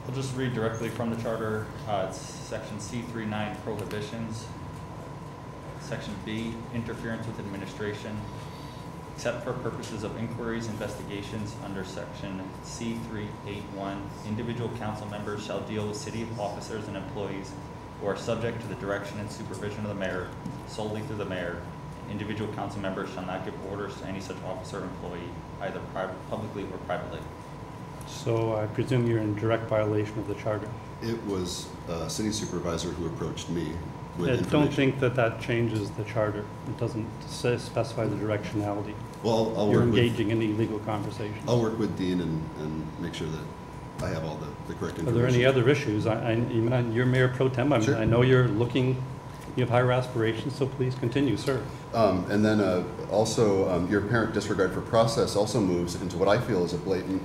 I'll just read directly from the charter. It's section C39, prohibitions. Section B, interference with administration, except for purposes of inquiries, investigations under section C381. Individual council members shall deal with city officers and employees who are subject to the direction and supervision of the mayor, solely through the mayor. Individual council members shall not give orders to any such officer or employee, either publicly or privately. So I presume you're in direct violation of the charter. It was a city supervisor who approached me with I information. don't think that that changes the charter. It doesn't specify the directionality. Well, I'll You're work with, engaging in illegal conversations. I'll work with Dean and make sure that I have all the correct information. Are there any other issues? You're Mayor Pro Tem. Sure. I know you're looking, you have higher aspirations, so please continue, sir. And then also, your apparent disregard for process also moves into what I feel is a blatant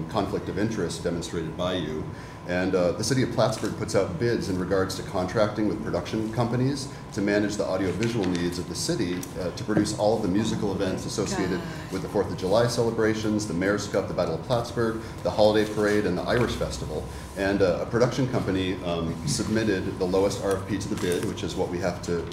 conflict of interest demonstrated by you. And the city of Plattsburgh puts out bids in regards to contracting with production companies to manage the audiovisual needs of the city to produce all of the musical events associated with the 4th of July celebrations, the Mayor's Cup, the Battle of Plattsburgh, the Holiday Parade, and the Irish Festival. And a production company submitted the lowest RFP to the bid, which is what we have to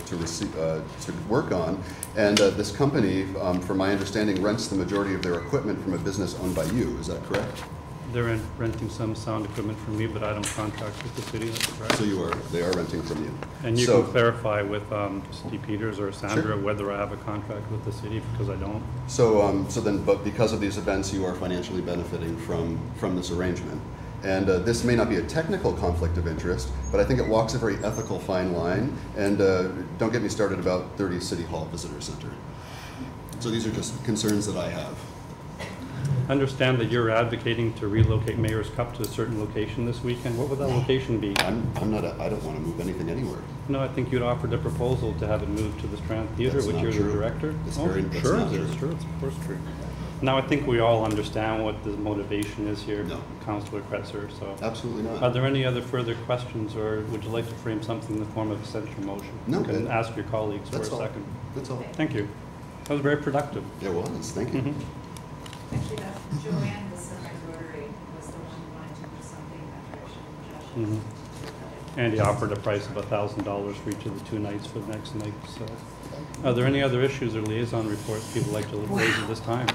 work on. And this company, from my understanding, rents the majority of their equipment from a business owned by you. Is that correct? They're renting some sound equipment from me, but I don't contract with the city, that's correct. So they are renting from you. And you can clarify with Steve Peters or Sandra Sure. whether I have a contract with the city, because I don't. But because of these events, you are financially benefiting from this arrangement. And this may not be a technical conflict of interest, but I think it walks a very ethical fine line. And don't get me started about 30 City Hall Visitor Center. So these are just concerns that I have. Understand that you're advocating to relocate Mayor's Cup to a certain location this weekend. What would that location be? I don't want to move anything anywhere. No, I think you'd offered a proposal to have it moved to the Strand Theater, That's which not you're true. the director. That's Oh, that's sure not it is, true. sure, it's of course true. Now, I think we all understand what the motivation is here, No. Councilor Kretzer, so. Absolutely not. Are there any other further questions, or would you like to frame something in the form of a central motion? No, You can good. ask your colleagues for a That's all. second. That's all. Thank you. That was very productive. It was, thank you. Mhm. Actually, that's Joanne, the Sunrise Rotary, was the one who wanted to do something in that direction. Mhm. And he offered a price of $1,000 for each of the 2 nights for the next night, so. Are there any other issues or liaison reports people like to raise at this time?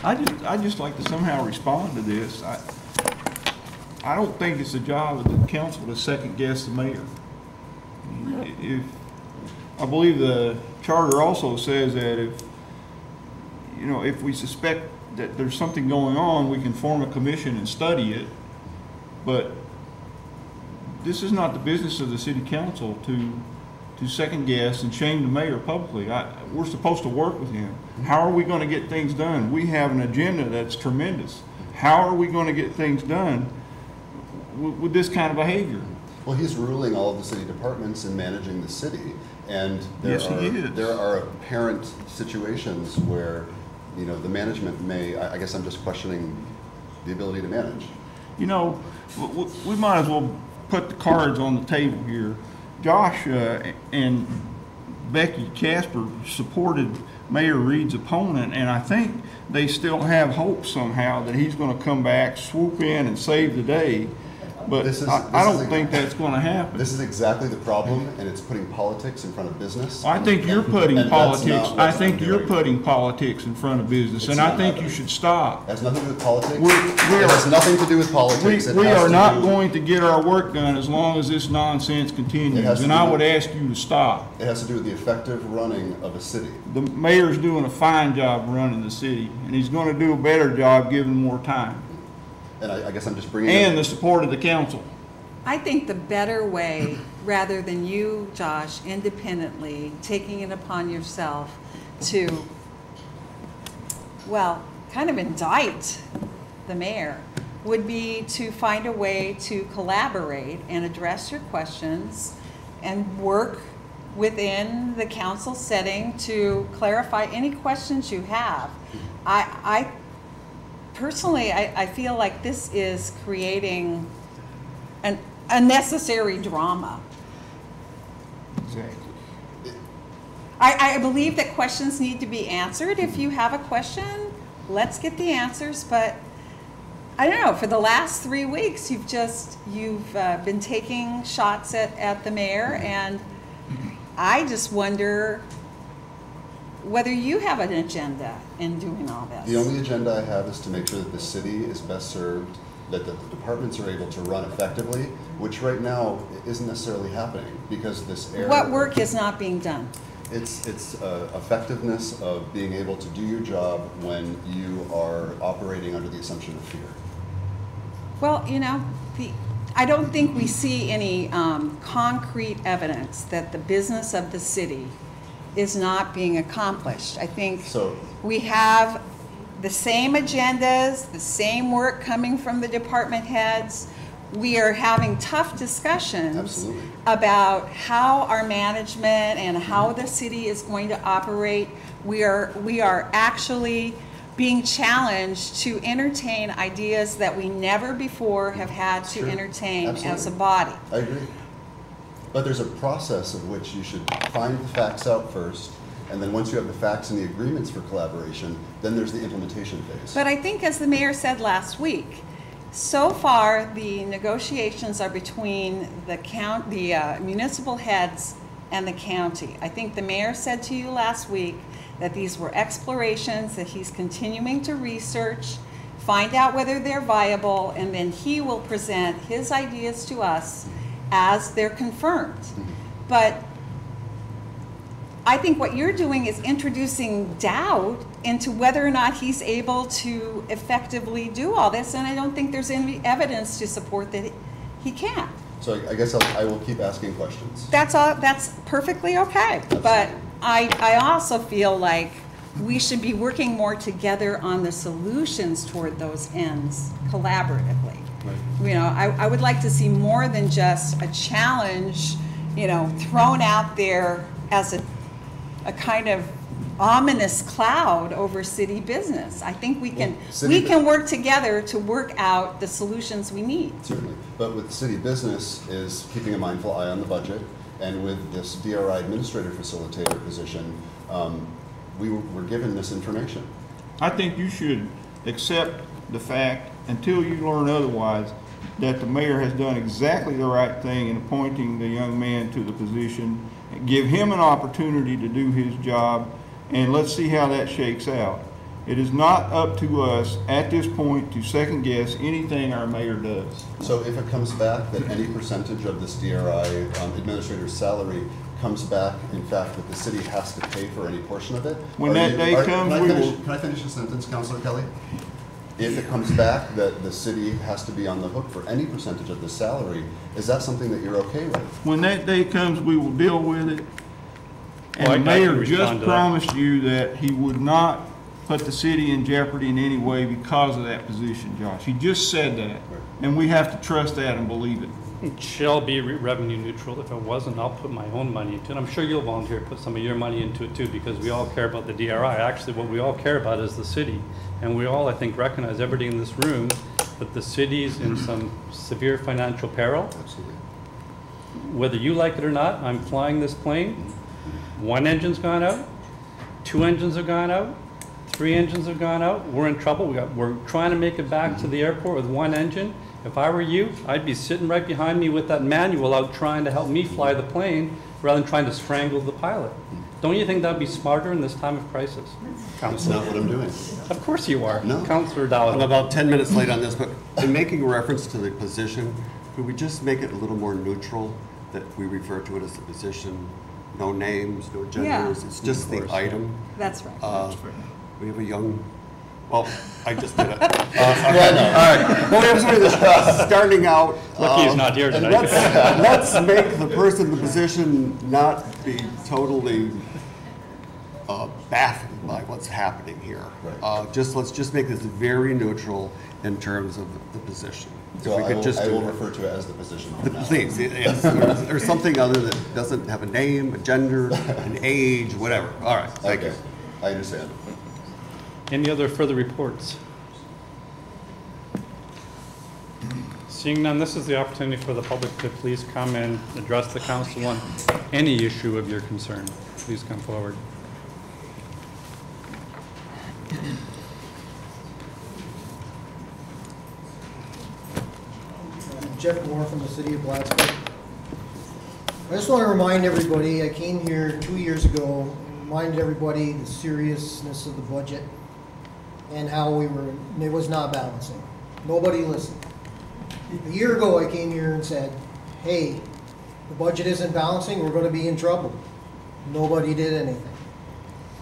I'd just like to somehow respond to this. I don't think it's the job of the council to second guess the mayor. I believe the charter also says that if we suspect that there's something going on, we can form a commission and study it. But this is not the business of the city council to second guess and shame the mayor publicly. We're supposed to work with him. How are we going to get things done? We have an agenda that's tremendous. How are we going to get things done with this kind of behavior? Well, he's ruling all of the city departments and managing the city. And there are apparent situations where, the management may, I guess I'm just questioning the ability to manage. We might as well put the cards on the table here. Josh and Becky Casper supported Mayor Reed's opponent, and I think they still have hope somehow that he's going to come back, swoop in, and save the day. But I don't think that's going to happen. This is exactly the problem, and it's putting politics in front of business. I think you're putting politics. I think you're putting politics in front of business, and I think you should stop. It has nothing to do with politics. It has nothing to do with politics. We are not going to get our work done as long as this nonsense continues, and I would ask you to stop. It has to do with the effective running of a city. The mayor's doing a fine job running the city, and he's going to do a better job given more time. And I guess I'm just bringing and the support of the council. I think the better way, rather than you, Josh, independently taking it upon yourself to, kind of indict the mayor, would be to find a way to collaborate and address your questions and work within the council setting to clarify any questions you have. Personally, I feel like this is creating an unnecessary drama. Exactly. I believe that questions need to be answered. If you have a question, let's get the answers. But I don't know, for the last 3 weeks, you've been taking shots at the mayor, and I just wonder whether you have an agenda in doing all this. The only agenda I have is to make sure that the city is best served that the departments are able to run effectively, which right now isn't necessarily happening because this area. What work is not being done? It's effectiveness of being able to do your job when you are operating under the assumption of fear. Well, you know, I don't think we see any concrete evidence that the business of the city is not being accomplished. I think we have the same agendas, the same work coming from the department heads. We are having tough discussions about how our management and how the city is going to operate. We are actually being challenged to entertain ideas that we never before have had to entertain as a body. I agree. But there's a process of which you should find the facts out first, and then once you have the facts and the agreements for collaboration, then there's the implementation phase. But I think, as the mayor said last week, so far the negotiations are between the municipal heads and the county. I think the mayor said to you last week that these were explorations, that he's continuing to research, find out whether they're viable, and then he will present his ideas to us as they're confirmed. But I think what you're doing is introducing doubt into whether or not he's able to effectively do all this, and I don't think there's any evidence to support that he can. So I guess I will keep asking questions. That's all. That's perfectly okay. Absolutely. But I also feel like we should be working more together on the solutions toward those ends collaboratively. Right. You know, I would like to see more than just a challenge, you know, thrown out there as a kind of ominous cloud over city business. I think we can work together to work out the solutions we need. Certainly, but with city business is keeping a mindful eye on the budget, and with this DRI administrator facilitator position, we were given this information. I think you should accept the fact, until you learn otherwise, that the mayor has done exactly the right thing in appointing the young man to the position. Give him an opportunity to do his job, and let's see how that shakes out. It is not up to us at this point to second guess anything our mayor does. So if it comes back that any percentage of this DRI administrator's salary comes back, in fact, that the city has to pay for any portion of it? When that day comes, we will. Can I finish the sentence, Councilor Kelly? If it comes back that the city has to be on the hook for any percentage of the salary, is that something that you're okay with? When that day comes, we will deal with it. And the mayor just promised you that he would not put the city in jeopardy in any way because of that position, Josh. He just said that, and we have to trust that and believe it. It shall be revenue neutral. If it wasn't, I'll put my own money into it. I'm sure you'll volunteer to put some of your money into it too, because we all care about the DRI. Actually, what we all care about is the city. And we all, I think, recognize, everybody in this room, that the city's in some severe financial peril. Absolutely. Whether you like it or not, I'm flying this plane. One engine's gone out, 2 engines have gone out, 3 engines have gone out. We're in trouble. We're trying to make it back to the airport with 1 engine. If I were you, I'd be sitting right behind me with that manual out trying to help me fly the plane rather than trying to strangle the pilot. Don't you think that'd be smarter in this time of crisis? That's not what I'm doing. Of course you are. No. Councilor Dowd. I'm about 10 minutes late on this, but in making reference to the position, could we just make it a little more neutral, that we refer to it as the position, no names, no genders, Yeah. it's just the item? That's right. We have a young, well, I just did it. All right. Well, we have somebody that's starting out. Lucky he's not here and tonight. let's make the person in the position not be totally baffled by what's happening here. Right. Let's just make this very neutral in terms of the position. So If we could I will do refer to it as the position from now. Please, yes, or something other that doesn't have a name, a gender, an age, whatever. All right, thank you. I understand. Any other further reports? Seeing none, this is the opportunity for the public to please come and address the council on any issue of your concern. Please come forward. Jeff Moore from the city of Plattsburgh. I just want to remind everybody, I came here 2 years ago, and reminded everybody the seriousness of the budget and how it was not balancing. Nobody listened. A year ago, I came here and said, hey, the budget isn't balancing, we're gonna be in trouble. Nobody did anything.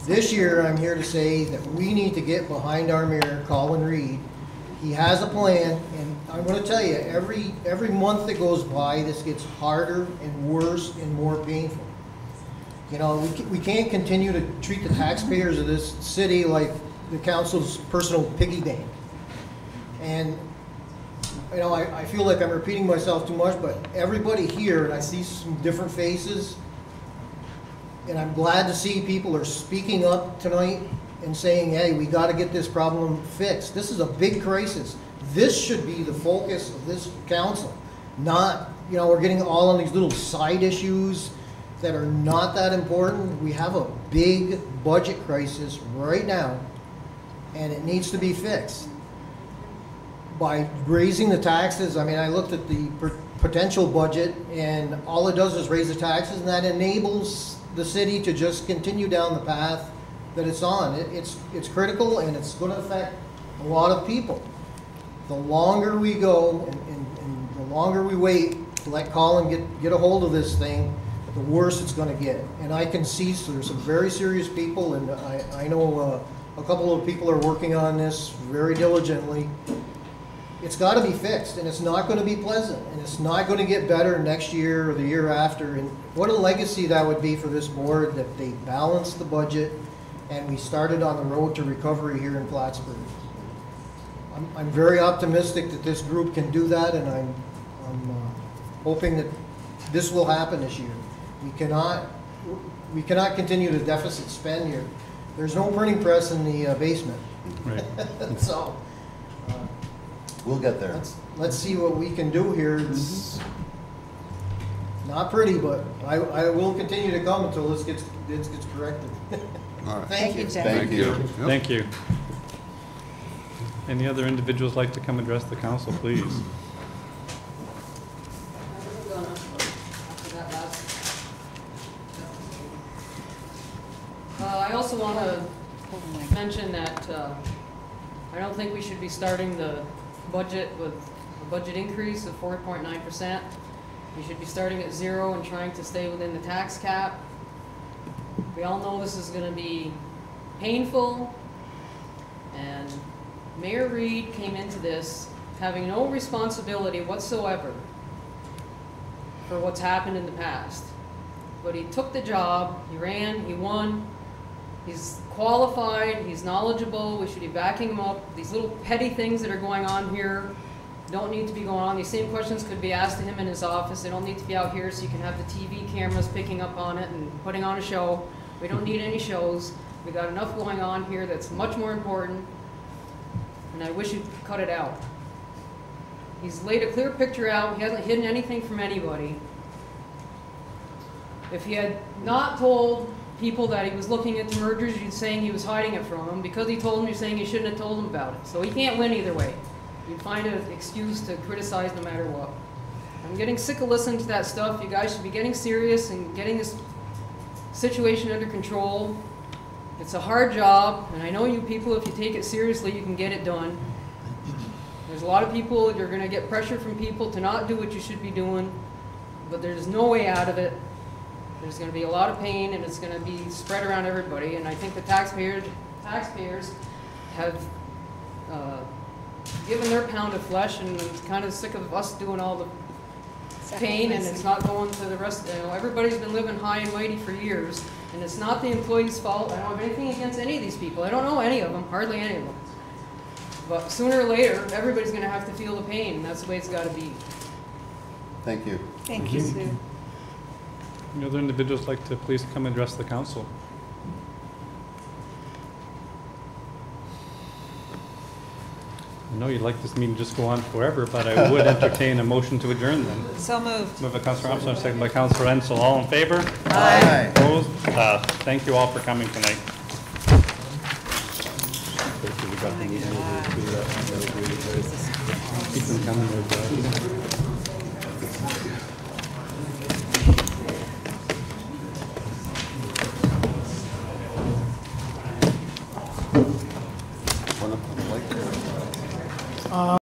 This year, I'm here to say that we need to get behind our mayor, Colin Reed. He has a plan, and I'm gonna tell you, every month that goes by, this gets harder and worse and more painful. You know, we can't continue to treat the taxpayers of this city like the council's personal piggy bank. And, you know, I feel like I'm repeating myself too much, but everybody here, and I see some different faces, and I'm glad to see people are speaking up tonight and saying, hey, we gotta get this problem fixed. This is a big crisis. This should be the focus of this council, not, you know, we're getting all on these little side issues that are not that important. We have a big budget crisis right now, and it needs to be fixed. By raising the taxes, I mean, I looked at the potential budget, and all it does is raise the taxes, and that enables the city to just continue down the path that it's on. It's critical, and it's going to affect a lot of people. The longer we go, and the longer we wait to let Colin get a hold of this thing, the worse it's going to get. And I can see, so there's some very serious people, and I know a couple of people are working on this very diligently. It's got to be fixed, and it's not going to be pleasant, and it's not going to get better next year or the year after. And what a legacy that would be for this board, that they balanced the budget and we started on the road to recovery here in Plattsburgh. I'm very optimistic that this group can do that, and I'm hoping that this will happen this year. We cannot continue to deficit spend here. There's no printing press in the basement. Right. So We'll get there. let's see what we can do here. It's not pretty, but I will continue to come until this gets corrected. All right. Thank you. Thank you. Thank you. Any other individuals like to come address the council, please? I also want to mention that I don't think we should be starting the budget with a budget increase of 4.9%. We should be starting at 0 and trying to stay within the tax cap. We all know this is going to be painful, and Mayor Reed came into this having no responsibility whatsoever for what's happened in the past. But he took the job, he ran, he won, he's qualified, he's knowledgeable, we should be backing him up. These little petty things that are going on here don't need to be going on. These same questions could be asked to him in his office. They don't need to be out here so you can have the TV cameras picking up on it and putting on a show. We don't need any shows. We got enough going on here that's much more important, and I wish he'd cut it out. He's laid a clear picture out. He hasn't hidden anything from anybody. If he had not told people that he was looking into mergers, you'd saying he was hiding it from them. Because he told them, you're saying you shouldn't have told them about it. So he can't win either way. You'd find an excuse to criticize no matter what. I'm getting sick of listening to that stuff. You guys should be getting serious and getting this situation under control. It's a hard job, and I know you people, if you take it seriously, you can get it done. There's a lot of people, you're going to get pressure from people to not do what you should be doing, but there's no way out of it. There's going to be a lot of pain, and it's going to be spread around everybody, and I think the taxpayers have given their pound of flesh, and it's kind of sick of us doing all the pain, and it's not going to the rest. You know, everybody's been living high and mighty for years, and it's not the employees' fault. I don't have anything against any of these people. I don't know any of them, hardly any of them. But sooner or later, everybody's going to have to feel the pain, and that's the way it's got to be. Thank you. Thank you, Sue. Any other individuals like to please come address the council? I know you'd like this meeting to just go on forever, but I would entertain a motion to adjourn then. So moved. Moved by Councilor Armstrong, second by Councilor Ensel. All in favor? Aye. Opposed? Thank you all for coming tonight. Keep them coming.